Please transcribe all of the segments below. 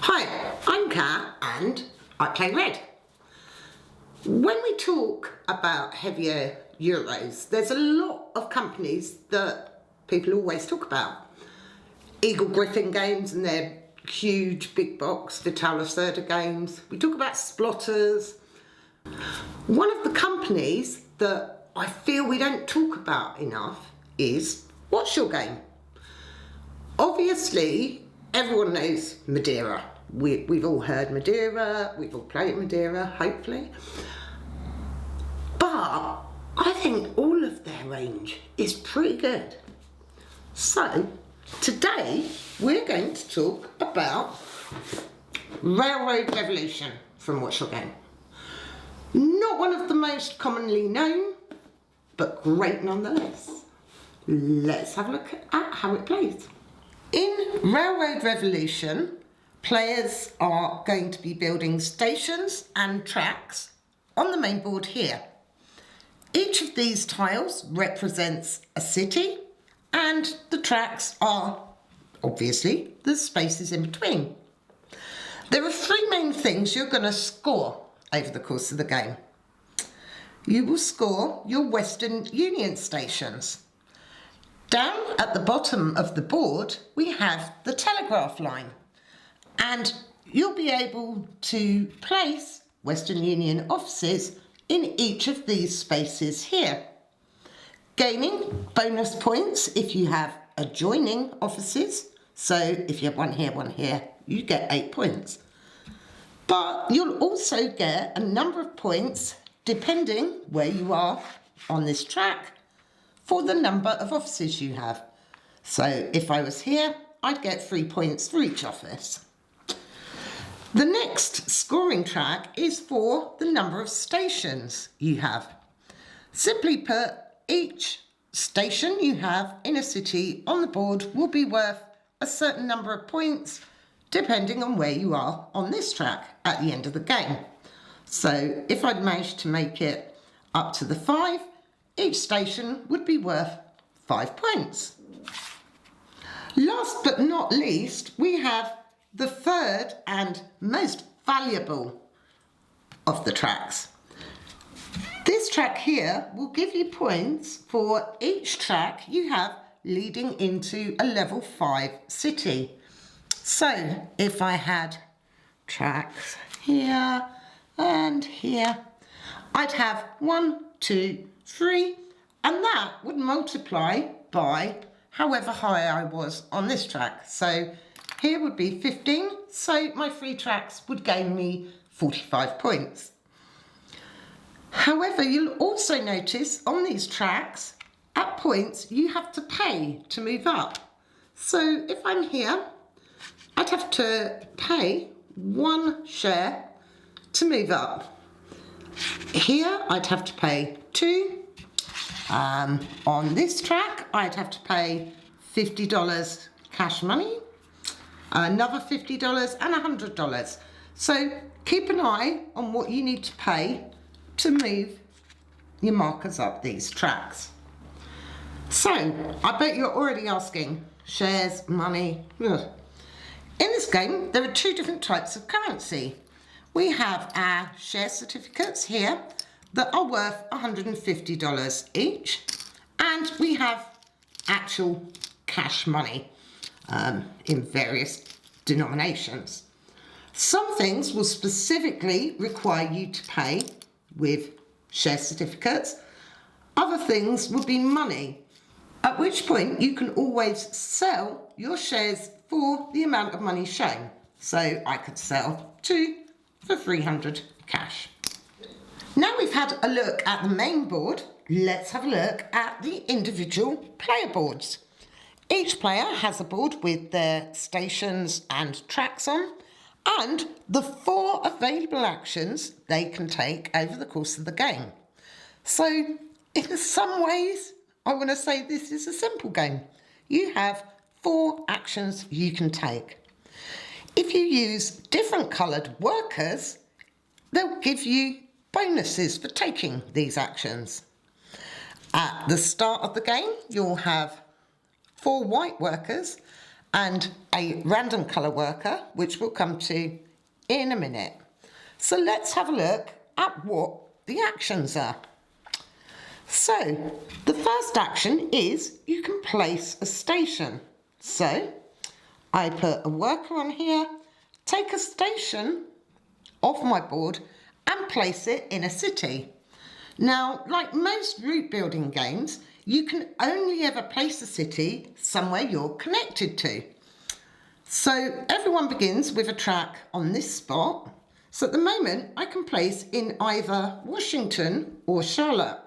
Hi, I'm Kat and I play Red. When we talk about heavier Euros, there's a lot of companies that people always talk about. Eagle Gryphon games and their huge big box Vital Lacerda games. We talk about Splotters. One of the companies that I feel we don't talk about enough is What's Your Game? Obviously, everyone knows Madeira. We've all heard Madeira, we've all played Madeira, hopefully. But I think all of their range is pretty good. So, today we're going to talk about Railroad Revolution from What's Your Game. Not one of the most commonly known, but great nonetheless. Let's have a look at how it plays. In Railroad Revolution, players are going to be building stations and tracks on the main board here. Each of these tiles represents a city, and the tracks are, obviously, the spaces in between. There are three main things you're going to score over the course of the game. You will score your Western Union stations. Down at the bottom of the board, we have the telegraph line, and you'll be able to place Western Union offices in each of these spaces here, gaining bonus points if you have adjoining offices. So if you have one here, you get 8 points. But you'll also get a number of points depending where you are on this track for the number of offices you have. So if I was here, I'd get 3 points for each office. The next scoring track is for the number of stations you have. Simply put, each station you have in a city on the board will be worth a certain number of points depending on where you are on this track at the end of the game. So if I'd managed to make it up to the 5, each station would be worth 5 points. Last but not least, we have the third and most valuable of the tracks. This track here will give you points for each track you have leading into a level 5 city. So if I had tracks here and here, I'd have 1, 2, 3, and that would multiply by however high I was on this track. So here would be 15, so my 3 tracks would gain me 45 points. However, you'll also notice on these tracks, at points, you have to pay to move up. So if I'm here, I'd have to pay 1 share to move up. Here, I'd have to pay 2. On this track, I'd have to pay $50 cash money, another $50 and $100. So keep an eye on what you need to pay to move your markers up these tracks. So I bet you're already asking, shares, money. Ugh. In this game, there are 2 different types of currency. We have our share certificates here that are worth $150 each, and we have actual cash money in various denominations. Some things will specifically require you to pay with share certificates. Other things will be money, at which point you can always sell your shares for the amount of money shown. So I could sell 2 for 300 cash. Now we've had a look at the main board, let's have a look at the individual player boards. Each player has a board with their stations and tracks on, and the 4 available actions they can take over the course of the game. So in some ways, I want to say this is a simple game. You have 4 actions you can take. If you use different coloured workers, they'll give you bonuses for taking these actions. At the start of the game, you'll have 4 white workers and a random colour worker, which we'll come to in a minute. So let's have a look at what the actions are. So the first action is you can place a station. So I put a worker on here, take a station off my board and place it in a city. Now, like most route building games, you can only ever place a city somewhere you're connected to. So everyone begins with a track on this spot. So at the moment, I can place in either Washington or Charlotte.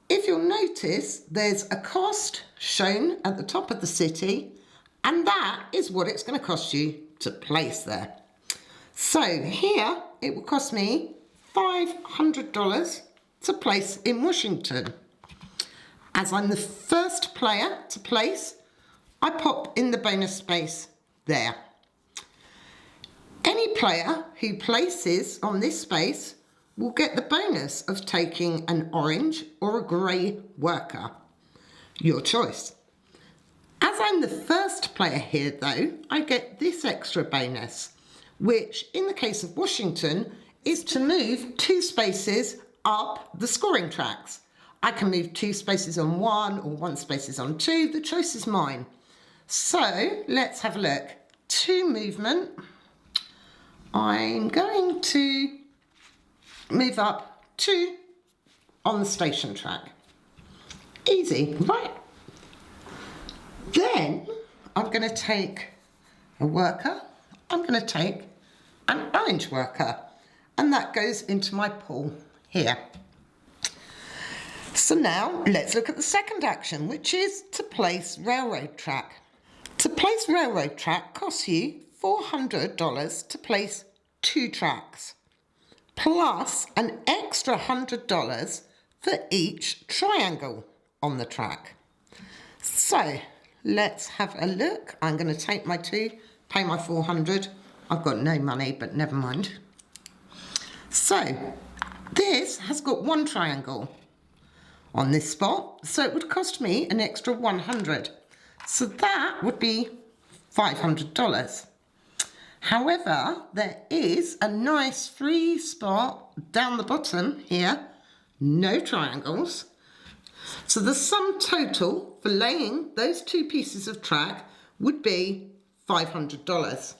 If you'll notice, there's a cost shown at the top of the city, and that is what it's going to cost you to place there. So here, it will cost me $500 to place in Washington. As I'm the first player to place, I pop in the bonus space there. Any player who places on this space will get the bonus of taking an orange or a grey worker. Your choice. As I'm the first player here though, I get this extra bonus, which in the case of Washington is to move 2 spaces up the scoring tracks. I can move 2 spaces on 1 or 1 spaces on 2, the choice is mine. So let's have a look. 2 movement. I'm going to move up 2 on the station track. Easy, right? Then I'm going to take a worker, I'm going to take an orange worker, and that goes into my pool here. So now let's look at the second action, which is to place railroad track. To place railroad track costs you $400 to place 2 tracks, plus an extra $100 for each triangle on the track. So let's have a look. I'm going to take my 2, pay my $400. I've got no money, but never mind. So this has got 1 triangle on this spot, so it would cost me an extra $100. So that would be $500. However, there is a nice free spot down the bottom here, no triangles. So the sum total for laying those 2 pieces of track would be $500.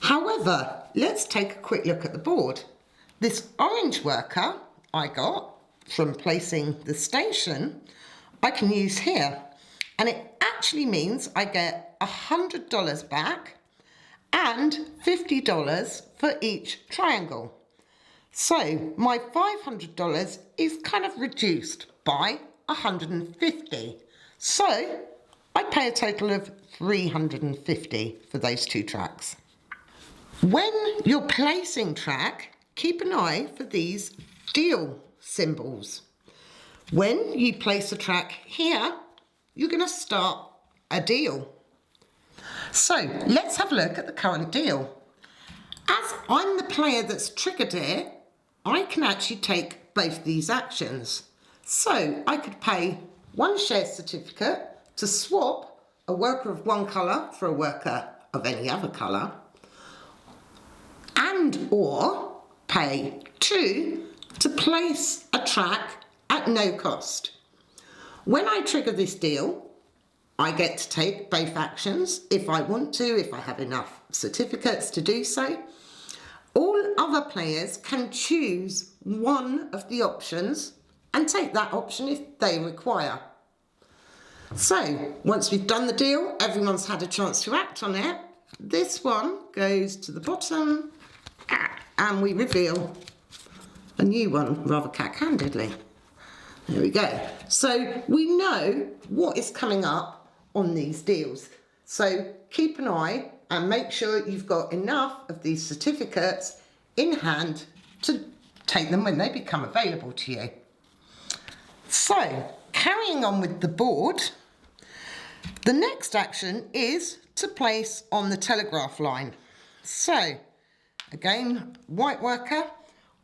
However, let's take a quick look at the board. This orange worker I got from placing the station, I can use here. And it actually means I get $100 back and $50 for each triangle. So my $500 is kind of reduced by $150. So I pay a total of $350 for those 2 tracks. When you're placing track, keep an eye for these deal symbols. When you place a track here, you're going to start a deal. So let's have a look at the current deal. As I'm the player that's triggered it, I can actually take both these actions. So I could pay 1 share certificate to swap a worker of 1 colour for a worker of any other colour, and or pay 2 to place a track at no cost. When I trigger this deal, I get to take both actions if I want to, if I have enough certificates to do so. All other players can choose one of the options and take that option if they require. So once we've done the deal, everyone's had a chance to act on it. This one goes to the bottom and we reveal a new one rather cack-handedly. There we go. So we know what is coming up on these deals. So keep an eye and make sure you've got enough of these certificates in hand to take them when they become available to you. So carrying on with the board, the next action is to place on the telegraph line. So again, white worker,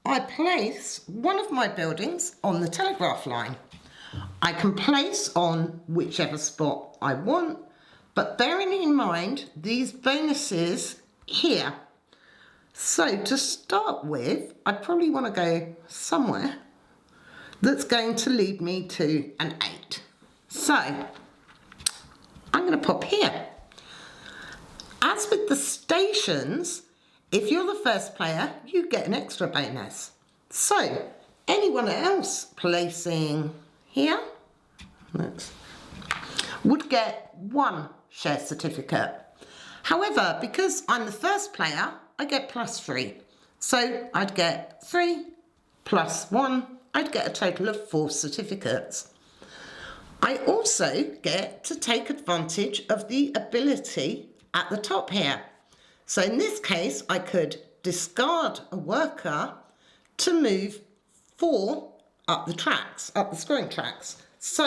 I place one of my buildings on the telegraph line. I can place on whichever spot I want, but bearing in mind these bonuses here. So to start with, I'd probably want to go somewhere that's going to lead me to an 8. So I'm going to pop here. As with the stations, if you're the first player, you get an extra bonus. So anyone else placing here would get 1 share certificate. However, because I'm the first player, I get +3. So I'd get 3 plus 1, I'd get a total of 4 certificates. I also get to take advantage of the ability at the top here. So in this case, I could discard a worker to move 4 up the tracks, up the scoring tracks. So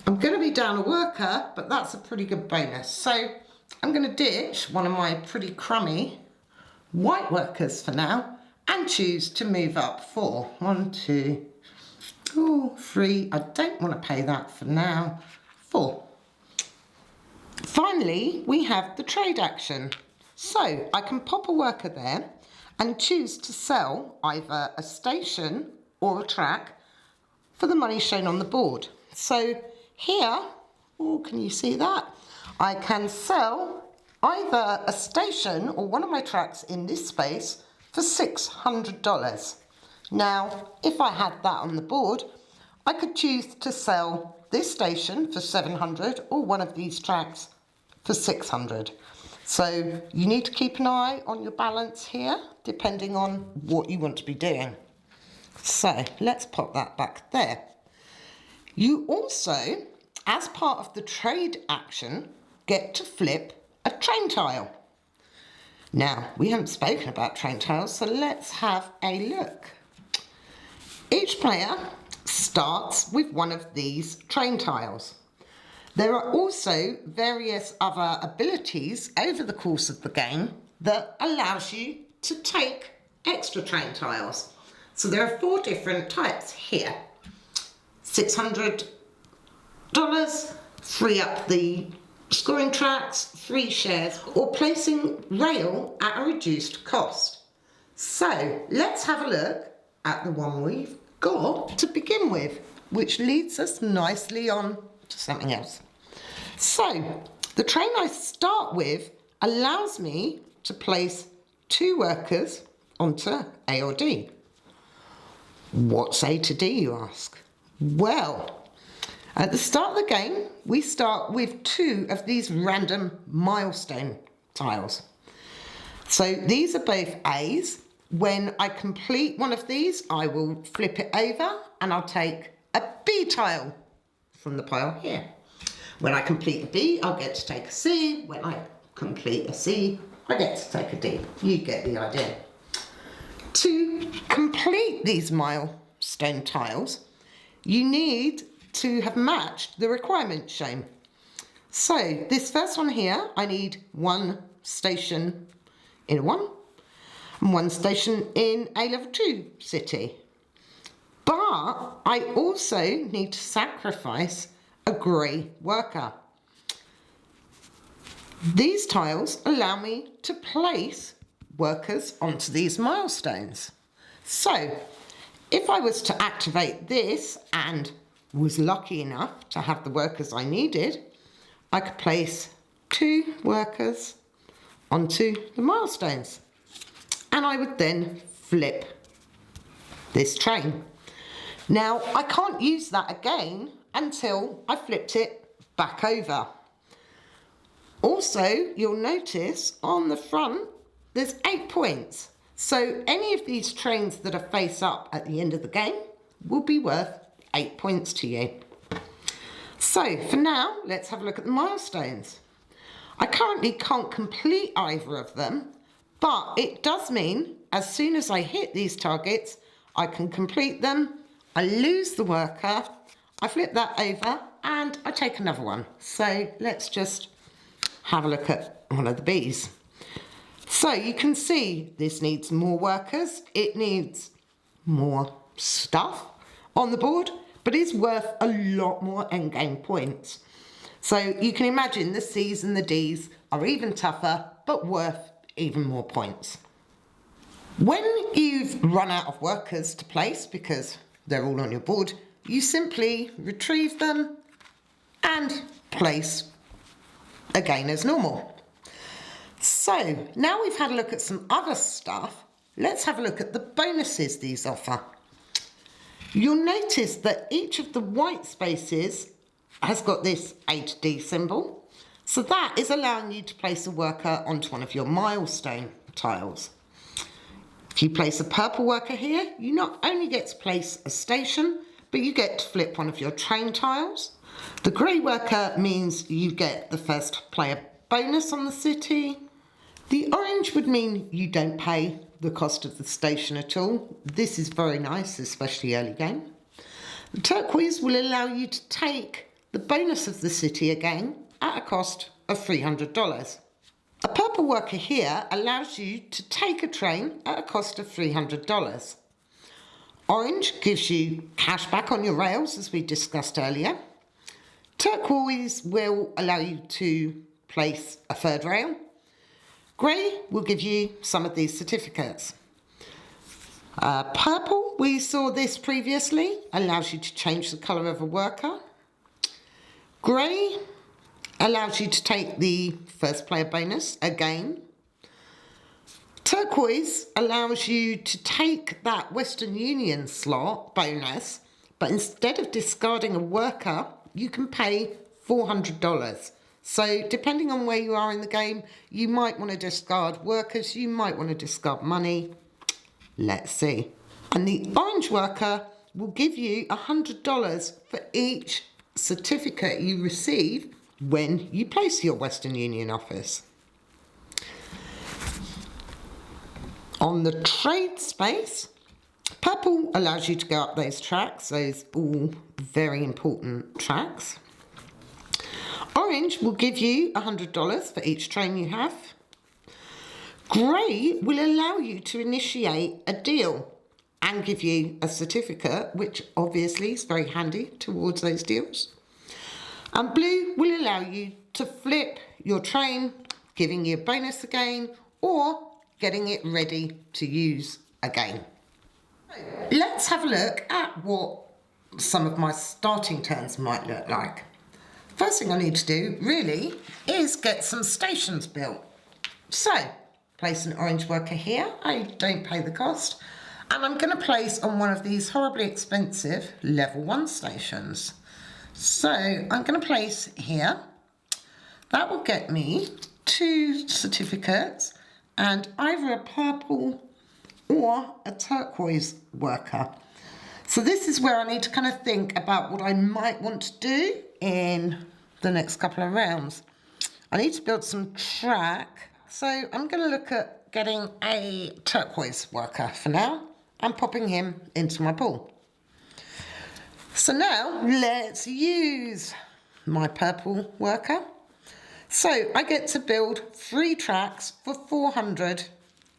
I'm going to be down a worker, but that's a pretty good bonus. So I'm going to ditch one of my pretty crummy white workers for now and choose to move up 4. 1, 2, 3. I don't want to pay that for now. 4. Finally, we have the trade action. So I can pop a worker there and choose to sell either a station or a track for the money shown on the board. So here, can you see that? I can sell either a station or one of my tracks in this space for $600. Now, if I had that on the board, I could choose to sell this station for $700 or one of these tracks for $600. So you need to keep an eye on your balance here, depending on what you want to be doing. So let's pop that back there. You also, as part of the trade action, get to flip a train tile. Now, we haven't spoken about train tiles, so let's have a look. Each player starts with one of these train tiles. There are also various other abilities over the course of the game that allows you to take extra train tiles. So there are 4 different types here. $600, free up the scoring tracks, 3 shares, or placing rail at a reduced cost. So let's have a look at the one we've got to begin with, which leads us nicely on to something else. So the train I start with allows me to place 2 workers onto A or D. What's A to D, you ask? Well, at the start of the game, we start with 2 of these random milestone tiles. So these are both A's. When I complete one of these, I will flip it over and I'll take a B tile from the pile here. When I complete a B, I'll get to take a C. When I complete a C, I get to take a D. You get the idea. To complete these milestone tiles, you need to have matched the requirements shown. So this first one here, I need 1 station in a 1 and 1 station in a level 2 city. But I also need to sacrifice a grey worker. These tiles allow me to place workers onto these milestones. So if I was to activate this and was lucky enough to have the workers I needed, I could place 2 workers onto the milestones. And I would then flip this train. Now, I can't use that again until I flipped it back over. Also, you'll notice on the front, there's 8 points. So any of these trains that are face up at the end of the game will be worth 8 points to you. So for now, let's have a look at the milestones. I currently can't complete either of them, but it does mean as soon as I hit these targets, I can complete them. I lose the worker, I flip that over, and I take another one. So let's just have a look at one of the Bs. So you can see this needs more workers, it needs more stuff on the board, but it's worth a lot more endgame points. So you can imagine the C's and the D's are even tougher, but worth even more points. When you've run out of workers to place, because they're all on your board, you simply retrieve them and place again as normal. So now we've had a look at some other stuff, let's have a look at the bonuses these offer. You'll notice that each of the white spaces has got this A to D symbol. So that is allowing you to place a worker onto one of your milestone tiles. If you place a purple worker here, you not only get to place a station, but you get to flip one of your train tiles. The grey worker means you get the first player bonus on the city. The orange would mean you don't pay the cost of the station at all. This is very nice, especially early game. The turquoise will allow you to take the bonus of the city again at a cost of $300. A purple worker here allows you to take a train at a cost of $300. Orange gives you cash back on your rails, as we discussed earlier. Turquoise will allow you to place a third rail. Grey will give you some of these certificates. Purple, we saw this previously, allows you to change the colour of a worker. Grey allows you to take the first player bonus again. Turquoise allows you to take that Western Union slot bonus, but instead of discarding a worker, you can pay $400. So depending on where you are in the game, you might want to discard workers, you might want to discard money. Let's see. And the orange worker will give you $100 for each certificate you receive when you place your Western Union office. On the trade space, purple allows you to go up those tracks, those all very important tracks. Orange will give you $100 for each train you have. Grey will allow you to initiate a deal and give you a certificate, which obviously is very handy towards those deals. And blue will allow you to flip your train, giving you a bonus again, or getting it ready to use again. Let's have a look at what some of my starting turns might look like. First thing I need to do, really, is get some stations built. So, place an orange worker here. I don't pay the cost. And I'm going to place on one of these horribly expensive level 1 stations. So, I'm going to place here. That will get me 2 certificates and either a purple or a turquoise worker. So this is where I need to kind of think about what I might want to do in the next couple of rounds. I need to build some track. So I'm going to look at getting a turquoise worker for now and popping him into my pool. So now let's use my purple worker. So I get to build 3 tracks for 400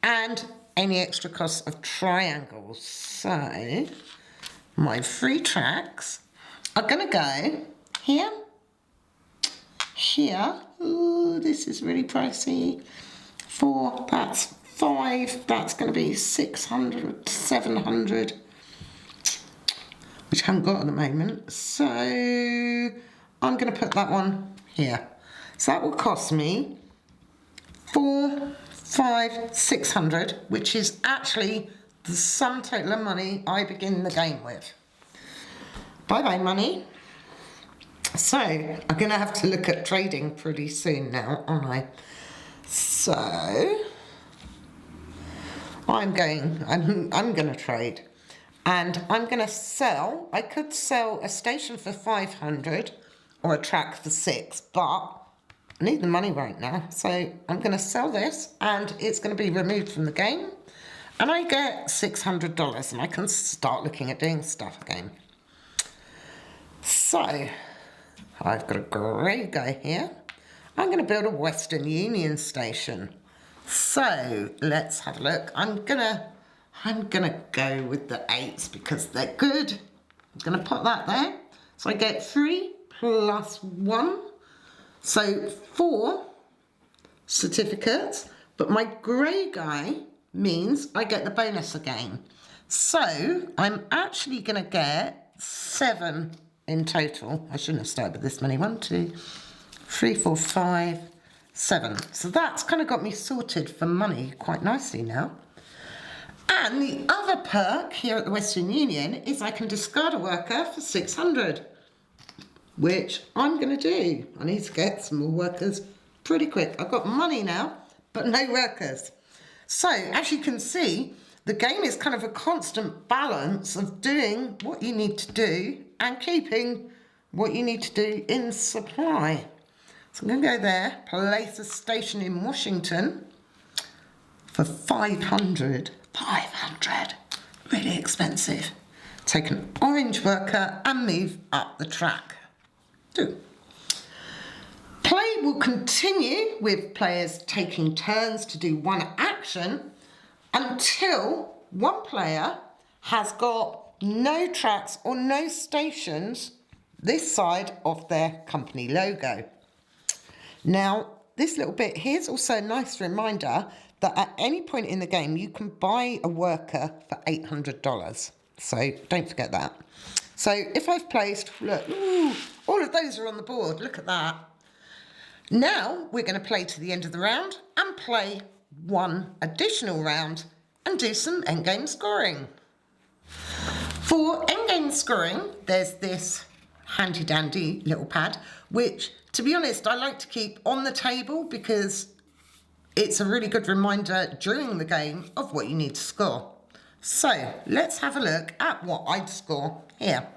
and any extra costs of triangles. So my 3 tracks are going to go here, here. Ooh, this is really pricey. 4, that's 5, that's going to be 600, 700, which I haven't got at the moment. So I'm going to put that one here. So that will cost me 4, 5, 600, which is actually the sum total of money I begin the game with. Bye-bye money. So I'm going to have to look at trading pretty soon now, aren't I? So I'm going to trade, and I'm going to sell. I could sell a station for 500 or a track for 6, but I need the money right now, so I'm going to sell this and it's going to be removed from the game and I get $600 and I can start looking at doing stuff again. So I've got a grey guy here. I'm going to build a Western Union station. So let's have a look. I'm gonna go with the 8s because they're good. I'm going to put that there. So I get 3 plus 1. So 4 certificates, but my grey guy means I get the bonus again. So I'm actually going to get 7 in total. I shouldn't have started with this many. 1, 2, 3, 4, 5, 7. So that's kind of got me sorted for money quite nicely now. And the other perk here at the Western Union is I can discard a worker for 600, which I'm going to do. I need to get some more workers pretty quick. I've got money now, but no workers. So as you can see, the game is kind of a constant balance of doing what you need to do and keeping what you need to do in supply. So I'm going to go there, place a station in Washington for 500. 500, really expensive. Take an orange worker and move up the track. 2. Play will continue with players taking turns to do one action until one player has got no tracks or no stations this side of their company logo. Now, this little bit here's also a nice reminder that at any point in the game you can buy a worker for $800. So don't forget that. So if I've placed, look, all of those are on the board, look at that. Now we're going to play to the end of the round and play one additional round and do some endgame scoring. For endgame scoring, there's this handy dandy little pad, which to be honest I like to keep on the table because it's a really good reminder during the game of what you need to score. So let's have a look at what I'd score here.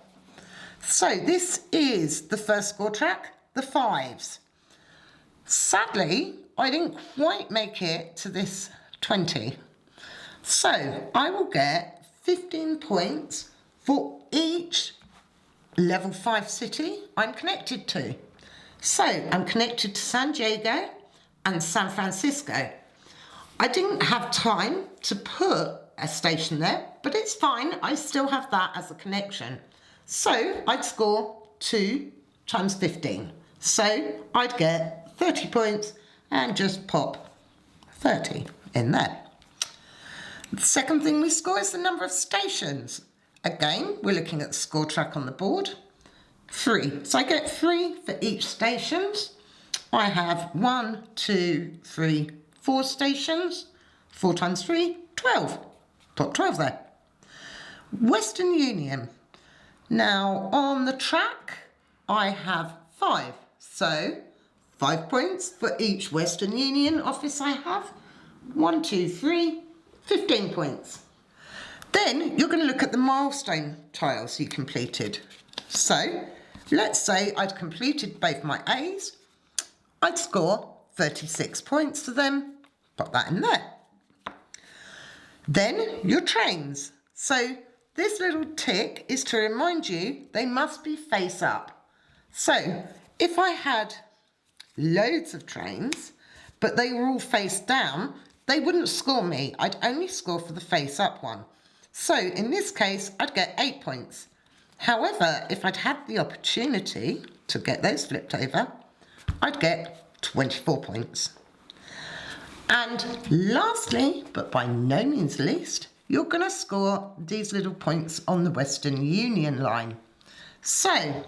So this is the first score track, the 5s. Sadly, I didn't quite make it to this 20. So I will get 15 points for each level 5 city I'm connected to. So I'm connected to San Diego and San Francisco. I didn't have time to put a station there, but it's fine. I still have that as a connection. So I'd score 2 times 15. So I'd get 30 points and just pop 30 in there. The second thing we score is the number of stations. Again, we're looking at the score track on the board. 3. So I get 3 for each station. I have 1, 2, 3, 4 stations. 4 times 3, 12. Pop 12 there. Western Union. Now on the track, I have 5. So 5 points for each Western Union office I have. 1, 2, 3, 15 points. Then you're going to look at the milestone tiles you completed. So let's say I'd completed both my A's. I'd score 36 points for them. Put that in there. Then your trains. So this little tick is to remind you they must be face up. So if I had loads of trains, but they were all face down, they wouldn't score me. I'd only score for the face up one. So in this case, I'd get 8 points. However, if I'd had the opportunity to get those flipped over, I'd get 24 points. And lastly, but by no means least, you're going to score these little points on the Western Union line. So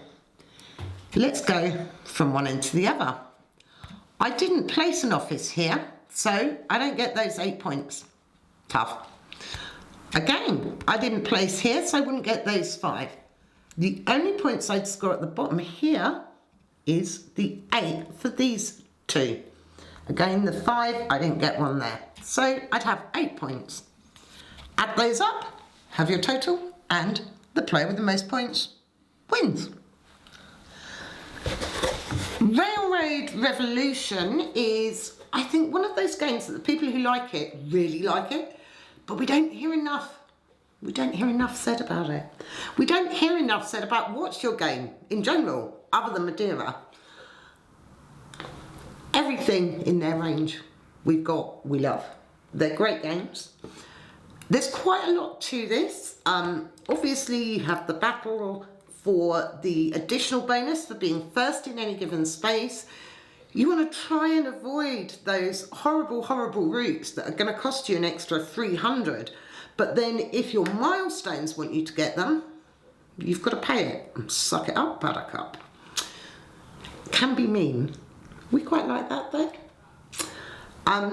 let's go from one end to the other. I didn't place an office here, so I don't get those 8 points. Tough. Again, I didn't place here, so I wouldn't get those 5. The only points I'd score at the bottom here is the 8 for these 2. Again, the 5, I didn't get one there. So I'd have 8 points. Add those up, have your total, and the player with the most points wins. Railroad Revolution is, I think, one of those games that the people who like it really like it, but we don't hear enough. We don't hear enough said about it. We don't hear enough said about what's your game in general, other than Madeira. Everything in their range we've got, we love. They're great games. There's quite a lot to this. Obviously you have the battle for the additional bonus for being first in any given space. You want to try and avoid those horrible, horrible routes that are going to cost you an extra 300. But then if your milestones want you to get them, you've got to pay it. Suck it up, buttercup. Can be mean. We quite like that though.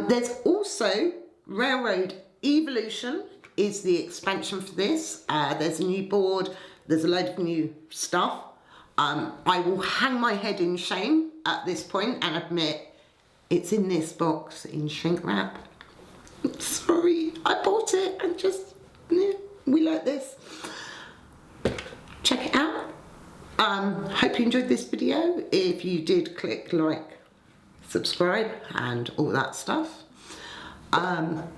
There's also Railroad Evolution is the expansion for this. There's a new board, there's a load of new stuff. I will hang my head in shame at this point and admit it's in this box in shrink wrap. Sorry, I bought it and just, we like this. Check it out. Hope you enjoyed this video. If you did, click like, subscribe and all that stuff. Come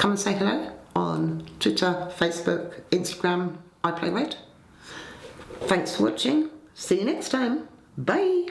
and say hello on Twitter, Facebook, Instagram, iPlayRed. Thanks for watching. See you next time. Bye.